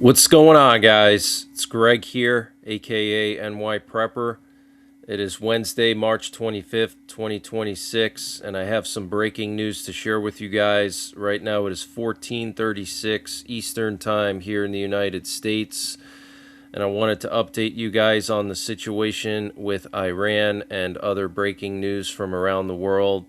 What's going on, guys? It's Greg here, aka NYPrepper. It is Wednesday, March 25th, 2026, and I have some breaking news to share with you guys. Right now it is 14:36 Eastern Time here in the United States, and I wanted to update you guys on the situation with Iran and other breaking news from around the world.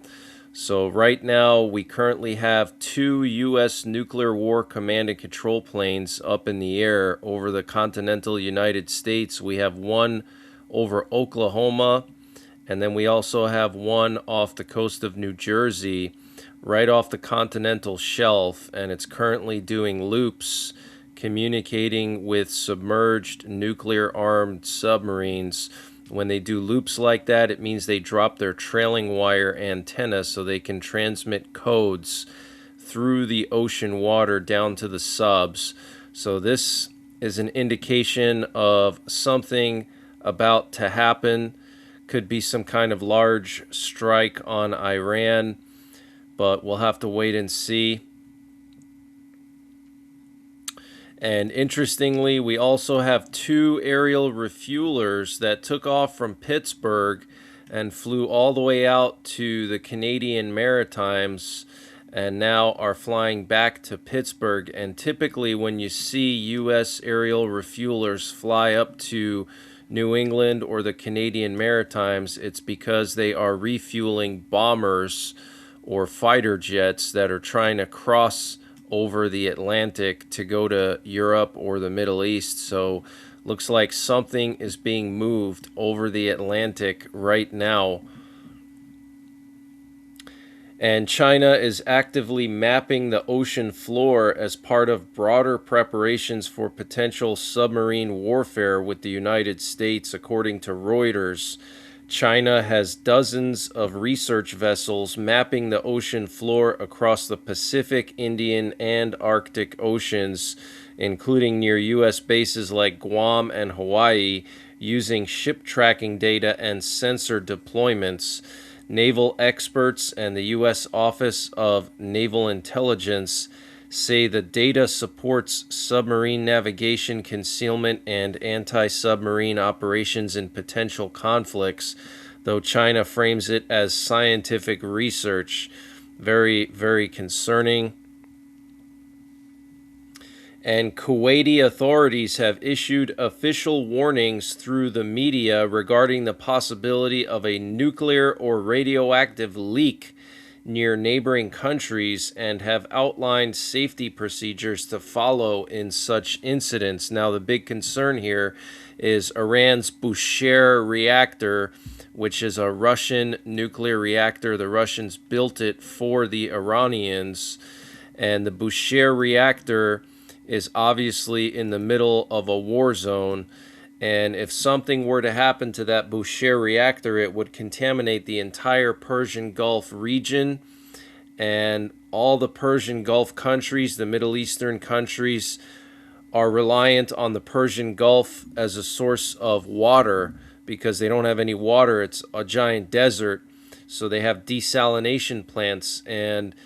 So right now, we currently have 2 U.S. nuclear war command and control planes up in the air over the continental United States. We have one over Oklahoma, and then we also have one off the coast of New Jersey, right off the continental shelf, and it's currently doing loops, communicating with submerged nuclear-armed submarines. When they do loops like that, it means they drop their trailing wire antenna so they can transmit codes through the ocean water down to the subs. So this is an indication of something about to happen. Could be some kind of large strike on Iran, but we'll have to wait and see. And interestingly, we also have 2 aerial refuelers that took off from Pittsburgh and flew all the way out to the Canadian Maritimes and now are flying back to Pittsburgh. And typically when you see U.S. aerial refuelers fly up to New England or the Canadian Maritimes, it's because they are refueling bombers or fighter jets that are trying to cross over the Atlantic to go to Europe or the Middle East. So looks like something is being moved over the Atlantic right now. And China is actively mapping the ocean floor as part of broader preparations for potential submarine warfare with the United States, according to Reuters. China has dozens of research vessels mapping the ocean floor across the Pacific, Indian, and Arctic oceans, including near U.S. bases like Guam and Hawaii, using ship tracking data and sensor deployments. Naval experts and the U.S. Office of Naval Intelligence say the data supports submarine navigation, concealment, and anti-submarine operations in potential conflicts, though China frames it as scientific research. Very, very concerning. And Kuwaiti authorities have issued official warnings through the media regarding the possibility of a nuclear or radioactive leak near neighboring countries and have outlined safety procedures to follow in such incidents. Now, the big concern here is Iran's Bushehr reactor, which is a Russian nuclear reactor. The Russians built it for the Iranians, and the Bushehr reactor is obviously in the middle of a war zone. And if something were to happen to that Bushehr reactor, it would contaminate the entire Persian Gulf region. And all the Persian Gulf countries, the Middle Eastern countries, are reliant on the Persian Gulf as a source of water because they don't have any water. It's a giant desert. So they have desalination plants. And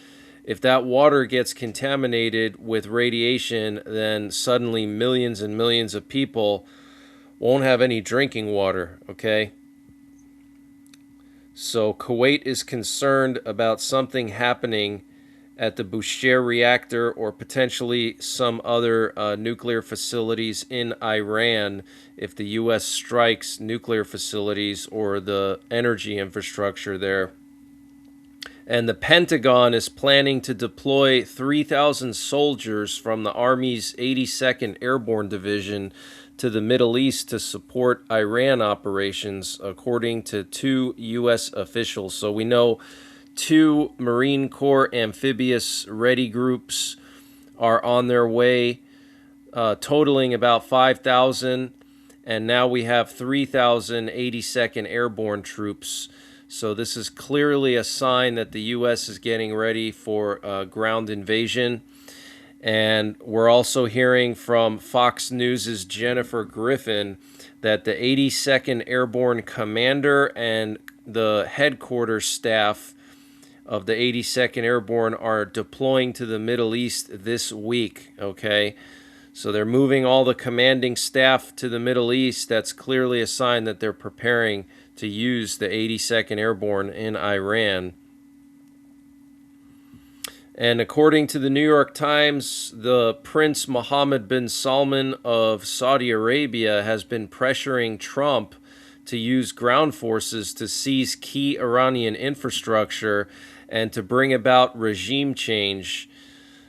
if that water gets contaminated with radiation, then suddenly millions and millions of people won't have any drinking water, okay? So Kuwait is concerned about something happening at the Bushehr reactor or potentially some other nuclear facilities in Iran if the U.S. strikes nuclear facilities or the energy infrastructure there. And the Pentagon is planning to deploy 3,000 soldiers from the Army's 82nd Airborne Division to the Middle East to support Iran operations, according to 2 U.S. officials. So we know 2 Marine Corps amphibious ready groups are on their way, totaling about 5,000. And now we have 3,000 82nd Airborne troops. So this is clearly a sign that the U.S. is getting ready for ground invasion. And we're also hearing from Fox News' Jennifer Griffin that the 82nd Airborne Commander and the headquarters staff of the 82nd Airborne are deploying to the Middle East this week, okay? So they're moving all the commanding staff to the Middle East. That's clearly a sign that they're preparing to use the 82nd Airborne in Iran. And according to the New York Times, the Prince Mohammed bin Salman of Saudi Arabia has been pressuring Trump to use ground forces to seize key Iranian infrastructure and to bring about regime change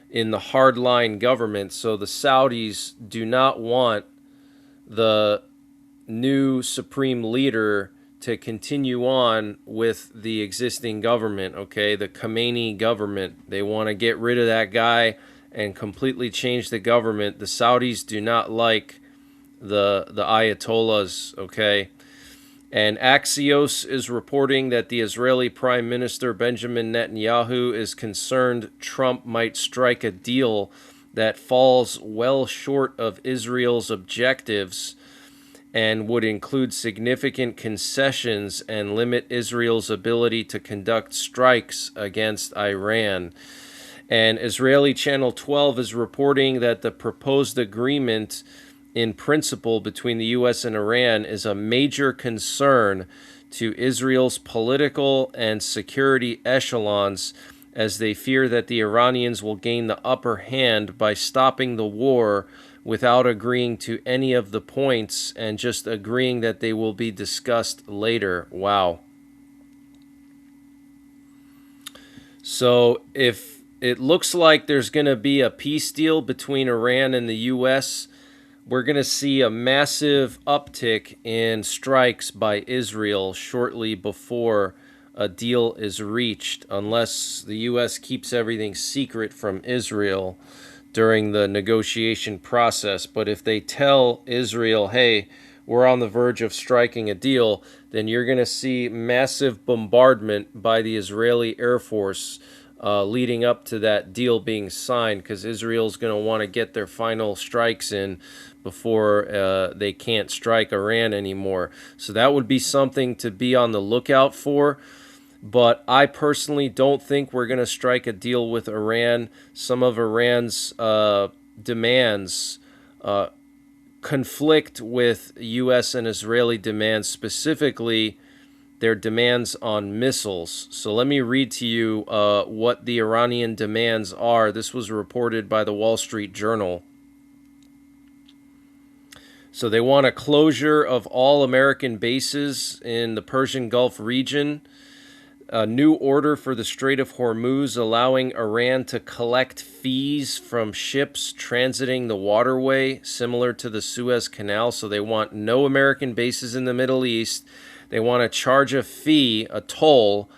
in the hardline government. So the Saudis do not want the new supreme leader to continue on with the existing government, okay? The Khamenei government. They want to get rid of that guy and completely change the government. The Saudis do not like the Ayatollahs, okay? And Axios is reporting that the Israeli Prime Minister Benjamin Netanyahu is concerned Trump might strike a deal that falls well short of Israel's objectives and would include significant concessions and limit Israel's ability to conduct strikes against Iran. And Israeli Channel 12 is reporting that the proposed agreement in principle between the U.S. and Iran is a major concern to Israel's political and security echelons, as they fear that the Iranians will gain the upper hand by stopping the war without agreeing to any of the points and just agreeing that they will be discussed later. Wow. So if it looks like there's going to be a peace deal between Iran and the U.S., we're going to see a massive uptick in strikes by Israel shortly before a deal is reached, unless the U.S. keeps everything secret from Israel during the negotiation process. But if they tell Israel, hey, we're on the verge of striking a deal, then you're going to see massive bombardment by the Israeli Air Force leading up to that deal being signed, because Israel's going to want to get their final strikes in before they can't strike Iran anymore. So that would be something to be on the lookout for. But I personally don't think we're going to strike a deal with Iran. Some of Iran's demands conflict with U.S. and Israeli demands, specifically their demands on missiles. So let me read to you what the Iranian demands are. This was reported by the Wall Street Journal. So they want a closure of all American bases in the Persian Gulf region, a new order for the Strait of Hormuz, allowing Iran to collect fees from ships transiting the waterway, similar to the Suez Canal. So they want no American bases in the Middle East. They want to charge a fee, a toll,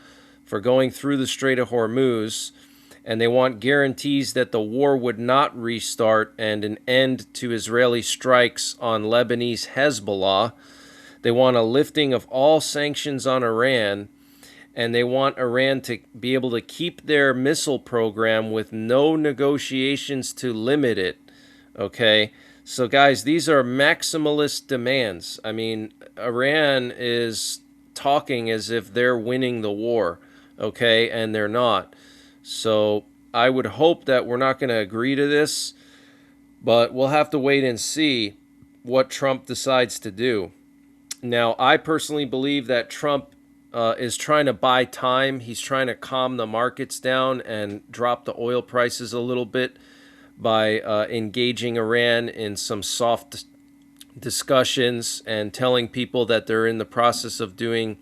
for going through the Strait of Hormuz. And they want guarantees that the war would not restart and an end to Israeli strikes on Lebanese Hezbollah. They want a lifting of all sanctions on Iran. And they want Iran to be able to keep their missile program with no negotiations to limit it. Okay? So, guys, these are maximalist demands. I mean, Iran is talking as if they're winning the war, okay? And they're not. So I would hope that we're not going to agree to this, but we'll have to wait and see what Trump decides to do. Now, I personally believe that Trump is trying to buy time. He's trying to calm the markets down and drop the oil prices a little bit by engaging Iran in some soft discussions and telling people that they're in the process of doing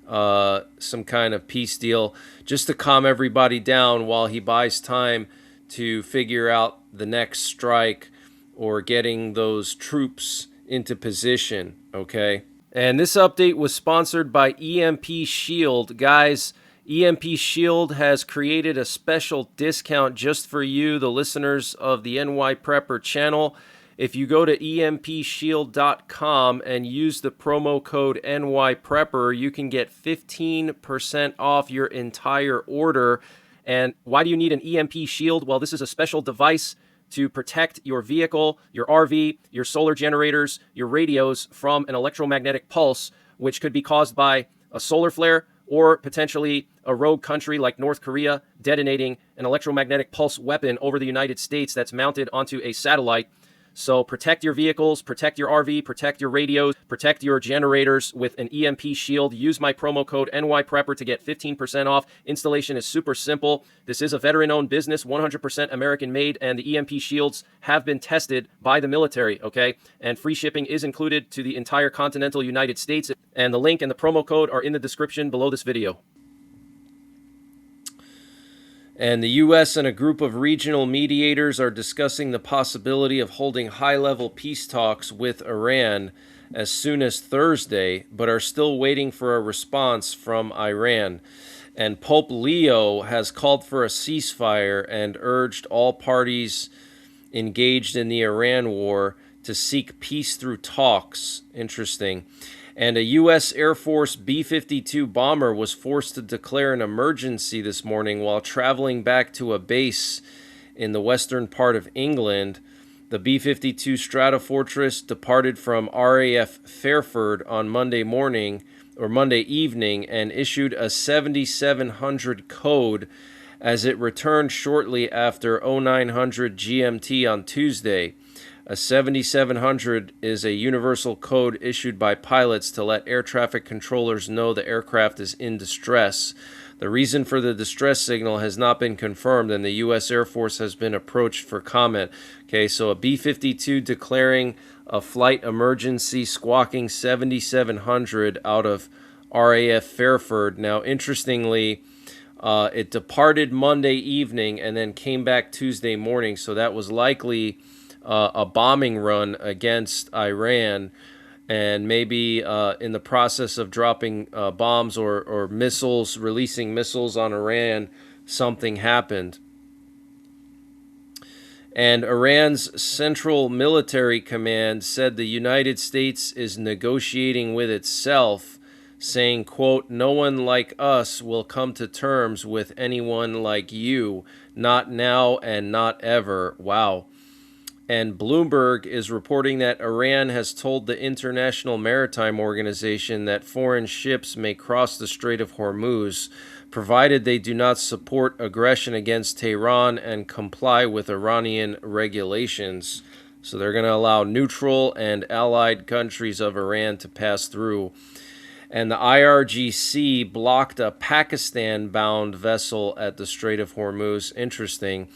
some kind of peace deal, just to calm everybody down while he buys time to figure out the next strike or getting those troops into position, okay? And this update was sponsored by EMP Shield. Guys, EMP Shield has created a special discount just for you, the listeners of the NYPrepper channel. If you go to empshield.com and use the promo code NYPrepper, you can get 15% off your entire order. And why do you need an EMP Shield? Well, this is a special device to protect your vehicle, your RV, your solar generators, your radios from an electromagnetic pulse, which could be caused by a solar flare or potentially a rogue country like North Korea detonating an electromagnetic pulse weapon over the United States that's mounted onto a satellite. So protect your vehicles, protect your RV, protect your radios, protect your generators with an EMP shield. Use my promo code NYPrepper to get 15% off. Installation is super simple. This is a veteran-owned business, 100% American-made, and the EMP shields have been tested by the military, okay? And free shipping is included to the entire continental United States. And the link and the promo code are in the description below this video. And the U.S. and a group of regional mediators are discussing the possibility of holding high-level peace talks with Iran as soon as Thursday, but are still waiting for a response from Iran. And Pope Leo has called for a ceasefire and urged all parties engaged in the Iran war to seek peace through talks. Interesting. And a U.S. Air Force B-52 bomber was forced to declare an emergency this morning while traveling back to a base in the western part of England. The B-52 Stratofortress departed from RAF Fairford on Monday evening and issued a 7700 code as it returned shortly after 0900 GMT on Tuesday. A 7700 is a universal code issued by pilots to let air traffic controllers know the aircraft is in distress. The reason for the distress signal has not been confirmed, and the U.S. Air Force has been approached for comment. Okay, so a B-52 declaring a flight emergency, squawking 7700 out of RAF Fairford. Now, interestingly, it departed Monday evening and then came back Tuesday morning, so that was likely a bombing run against Iran, and maybe in the process of dropping bombs or missiles, releasing missiles on Iran, something happened. And Iran's Central Military Command said the United States is negotiating with itself, saying, quote, "No one like us will come to terms with anyone like you, not now and not ever." Wow. And Bloomberg is reporting that Iran has told the International Maritime Organization that foreign ships may cross the Strait of Hormuz, provided they do not support aggression against Tehran and comply with Iranian regulations. So they're going to allow neutral and allied countries of Iran to pass through. And the IRGC blocked a Pakistan-bound vessel at the Strait of Hormuz. Interesting.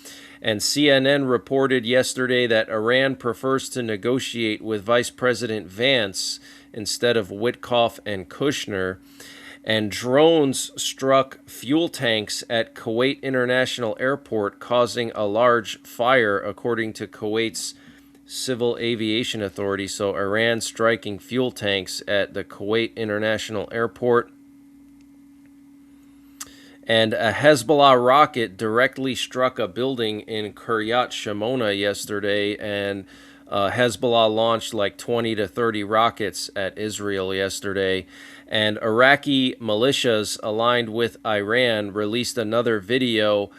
And CNN reported yesterday that Iran prefers to negotiate with Vice President Vance instead of Witkoff and Kushner. And drones struck fuel tanks at Kuwait International Airport, causing a large fire, according to Kuwait's Civil Aviation Authority. So Iran striking fuel tanks at the Kuwait International Airport. And a Hezbollah rocket directly struck a building in Kiryat Shimona yesterday, and Hezbollah launched like 20 to 30 rockets at Israel yesterday. And Iraqi militias aligned with Iran released another video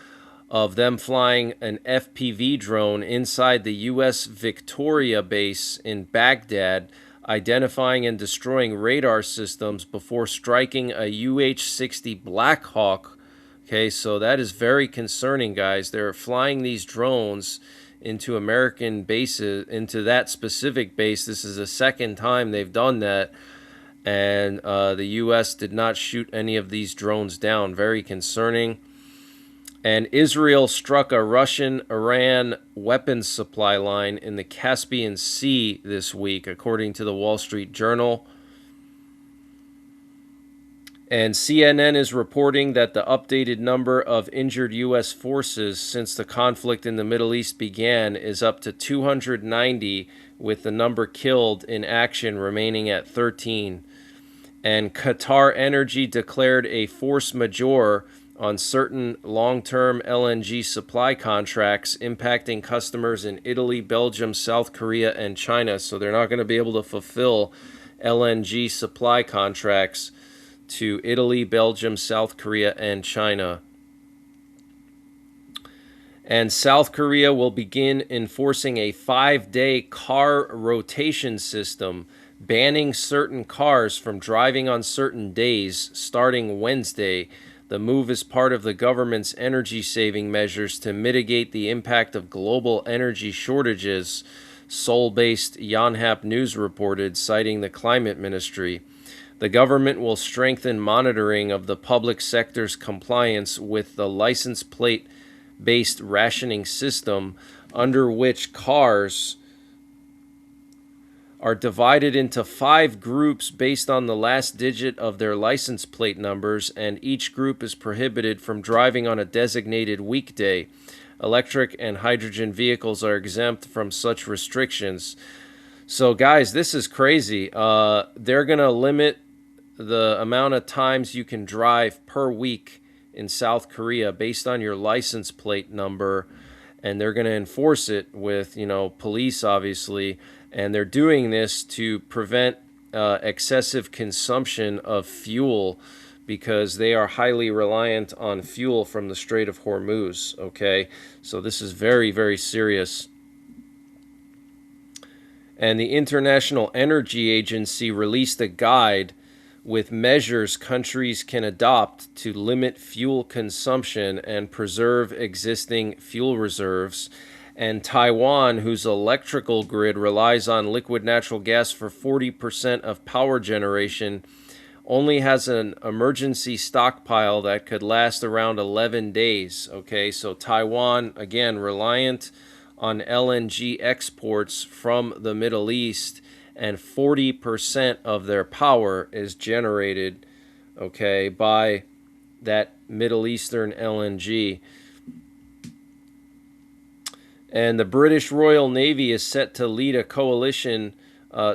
of them flying an FPV drone inside the U.S. Victoria base in Baghdad, identifying and destroying radar systems before striking a UH-60 Black Hawk. Okay, so that is very concerning, guys. They're flying these drones into American bases, into that specific base. This is the second time they've done that, and the U.S. did not shoot any of these drones down. Very concerning. And Israel struck a Russian-Iran weapons supply line in the Caspian Sea this week, according to the Wall Street Journal. And CNN is reporting that the updated number of injured U.S. forces since the conflict in the Middle East began is up to 290, with the number killed in action remaining at 13. And Qatar Energy declared a force majeure on certain long-term LNG supply contracts, impacting customers in Italy, Belgium, South Korea, and China. So they're not going to be able to fulfill LNG supply contracts to Italy, Belgium, South Korea, and China. And South Korea will begin enforcing a 5-day car rotation system, banning certain cars from driving on certain days starting Wednesday. The move is part of the government's energy-saving measures to mitigate the impact of global energy shortages. Seoul-based Yonhap News reported, citing the climate ministry. The government will strengthen monitoring of the public sector's compliance with the license plate-based rationing system, under which cars are divided into 5 groups based on the last digit of their license plate numbers, and each group is prohibited from driving on a designated weekday. Electric and hydrogen vehicles are exempt from such restrictions. So, guys, this is crazy. They're going to limit the amount of times you can drive per week in South Korea based on your license plate number, and they're going to enforce it with, police, obviously. And they're doing this to prevent excessive consumption of fuel, because they are highly reliant on fuel from the Strait of Hormuz, okay? So this is very, very serious. And the International Energy Agency released a guide with measures countries can adopt to limit fuel consumption and preserve existing fuel reserves. And Taiwan, whose electrical grid relies on liquid natural gas for 40% of power generation, only has an emergency stockpile that could last around 11 days. Okay, so Taiwan, again, reliant on LNG exports from the Middle East, and 40% of their power is generated, okay, by that Middle Eastern LNG. And the British Royal Navy is set to lead a coalition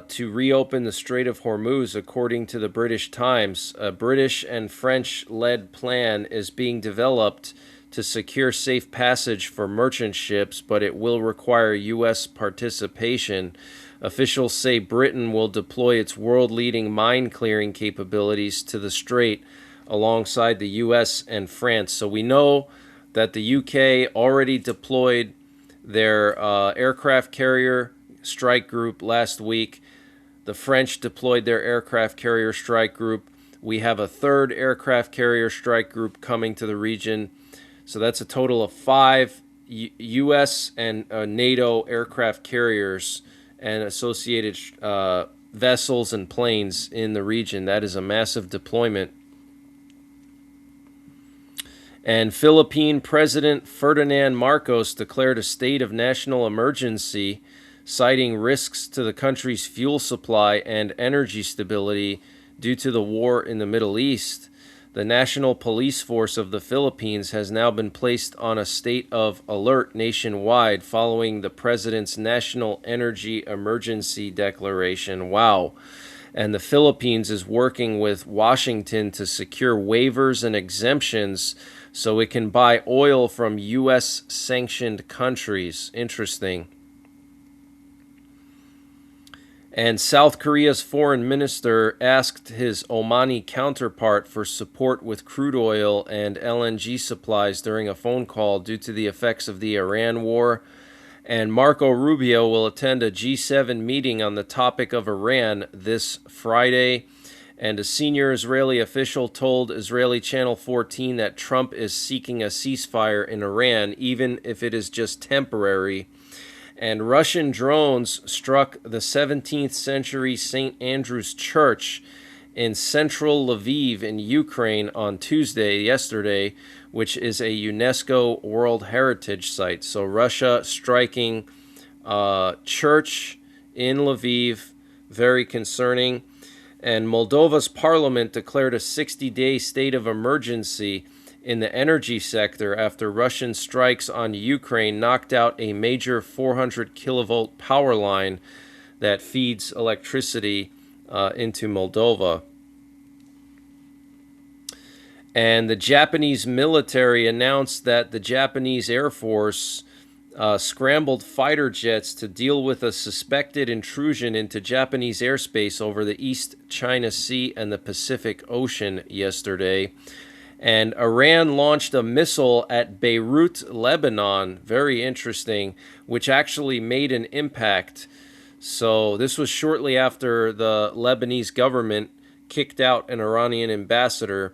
to reopen the Strait of Hormuz, according to the British Times. A British and French-led plan is being developed to secure safe passage for merchant ships, but it will require U.S. participation. Officials say Britain will deploy its world-leading mine-clearing capabilities to the strait alongside the U.S. and France. So we know that the UK already deployed their aircraft carrier strike group last week. The French deployed their aircraft carrier strike group. We have a third aircraft carrier strike group coming to the region. So that's a total of 5 U.S. and NATO aircraft carriers and associated vessels and planes in the region. That is a massive deployment. And Philippine President Ferdinand Marcos declared a state of national emergency, citing risks to the country's fuel supply and energy stability due to the war in the Middle East. The National Police Force of the Philippines has now been placed on a state of alert nationwide following the president's national energy emergency declaration. Wow. And the Philippines is working with Washington to secure waivers and exemptions so it can buy oil from U.S. sanctioned countries. Interesting. And South Korea's foreign minister asked his Omani counterpart for support with crude oil and LNG supplies during a phone call due to the effects of the Iran war. And Marco Rubio will attend a G7 meeting on the topic of Iran this Friday. And a senior Israeli official told Israeli Channel 14 that Trump is seeking a ceasefire in Iran, even if it is just temporary. And Russian drones struck the 17th century St. Andrew's Church in central Lviv in Ukraine on yesterday, which is a UNESCO World Heritage Site. So Russia striking church in Lviv, very concerning. And Moldova's parliament declared a 60-day state of emergency in the energy sector after Russian strikes on Ukraine knocked out a major 400 kilovolt power line that feeds electricity into Moldova. And the Japanese military announced that the Japanese Air Force scrambled fighter jets to deal with a suspected intrusion into Japanese airspace over the East China Sea and the Pacific Ocean yesterday. And Iran launched a missile at Beirut, Lebanon, very interesting, which actually made an impact. So this was shortly after the Lebanese government kicked out an Iranian ambassador.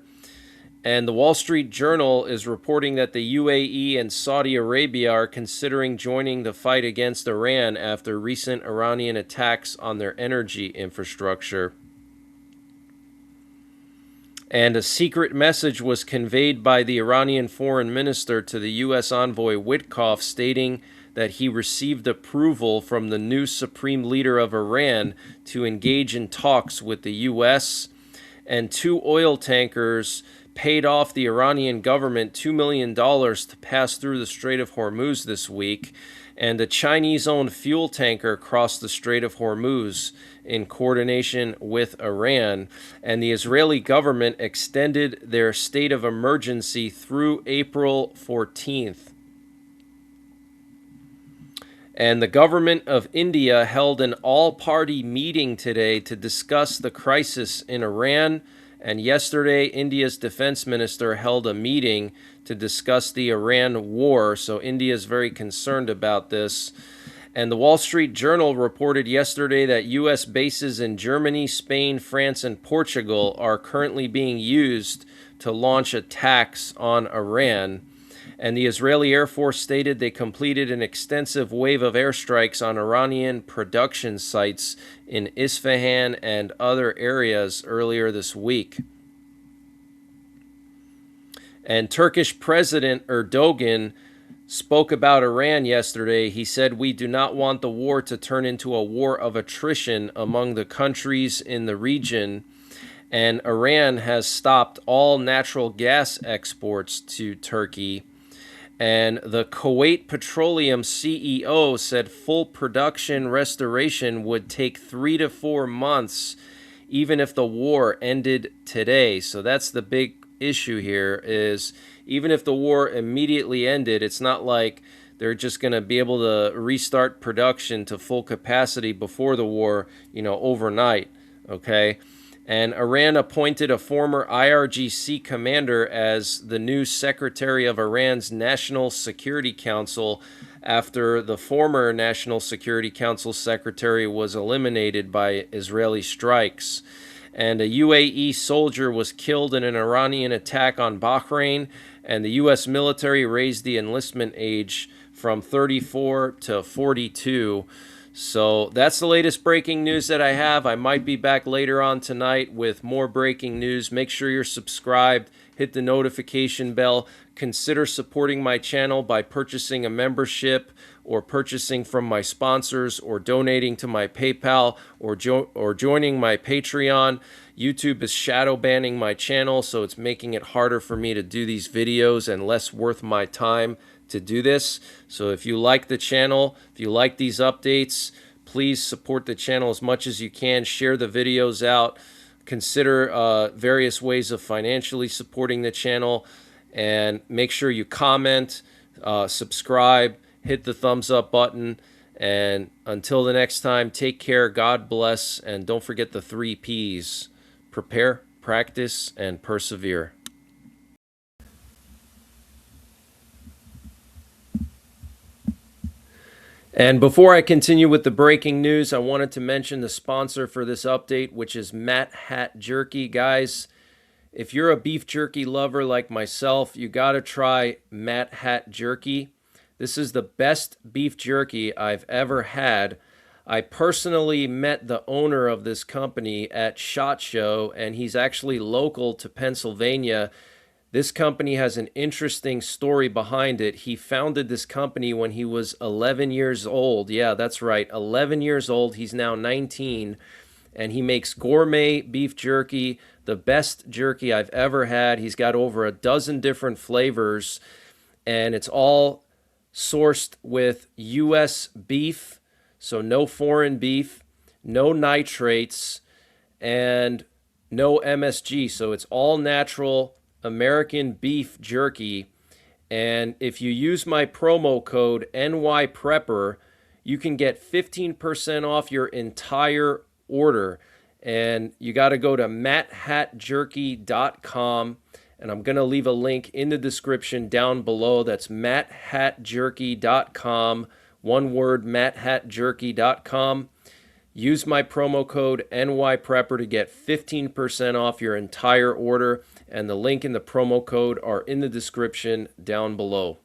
And the Wall Street Journal is reporting that the UAE and Saudi Arabia are considering joining the fight against Iran after recent Iranian attacks on their energy infrastructure. And a secret message was conveyed by the Iranian foreign minister to the U.S. envoy Witkoff, stating that he received approval from the new supreme leader of Iran to engage in talks with the U.S. And 2 oil tankers paid off the Iranian government $2 million to pass through the Strait of Hormuz this week, and a Chinese-owned fuel tanker crossed the Strait of Hormuz in coordination with Iran, and the Israeli government extended their state of emergency through April 14th. And the government of India held an all-party meeting today to discuss the crisis in Iran. And yesterday, India's defense minister held a meeting to discuss the Iran war. So India is very concerned about this. And the Wall Street Journal reported yesterday that U.S. bases in Germany, Spain, France, and Portugal are currently being used to launch attacks on Iran. And the Israeli Air Force stated they completed an extensive wave of airstrikes on Iranian production sites in Isfahan and other areas earlier this week. And Turkish President Erdogan spoke about Iran yesterday. He said, "We do not want the war to turn into a war of attrition among the countries in the region." And Iran has stopped all natural gas exports to Turkey. And the Kuwait Petroleum CEO said full production restoration would take 3 to 4 months, even if the war ended today. So that's the big issue here, is even if the war immediately ended, it's not like they're just going to be able to restart production to full capacity before the war, overnight, okay? And Iran appointed a former IRGC commander as the new secretary of Iran's National Security Council after the former National Security Council secretary was eliminated by Israeli strikes. And a UAE soldier was killed in an Iranian attack on Bahrain, and the U.S. military raised the enlistment age from 34 to 42. So that's the latest breaking news that I have. I might be back later on tonight with more breaking news. Make sure you're subscribed. Hit the notification bell. Consider supporting my channel by purchasing a membership or purchasing from my sponsors or donating to my PayPal or joining my Patreon. YouTube is shadow banning my channel, so it's making it harder for me to do these videos and less worth my time to do this. So if you like the channel, if you like these updates, please support the channel as much as you can. Share the videos out. Consider various ways of financially supporting the channel, and make sure you comment, subscribe, hit the thumbs up button. And until the next time, take care, God bless, and don't forget the 3 Ps: prepare, practice, and persevere. And before I continue with the breaking news, I wanted to mention the sponsor for this update, which is Matt Hat Jerky. Guys, if you're a beef jerky lover like myself, you got to try Matt Hat Jerky. This is the best beef jerky I've ever had. I personally met the owner of this company at SHOT Show, and he's actually local to Pennsylvania. This company has an interesting story behind it. He founded this company when he was 11 years old. Yeah, that's right, 11 years old. He's now 19, and he makes gourmet beef jerky, the best jerky I've ever had. He's got over a dozen different flavors, and it's all sourced with U.S. beef, so no foreign beef, no nitrates, and no MSG. So it's all natural American beef jerky. And if you use my promo code NYPrepper, you can get 15% off your entire order. And you got to go to matthatjerky.com, and I'm going to leave a link in the description down below. That's matthatjerky.com, one word, matthatjerky.com. Use my promo code NYPrepper to get 15% off your entire order, and the link and the promo code are in the description down below.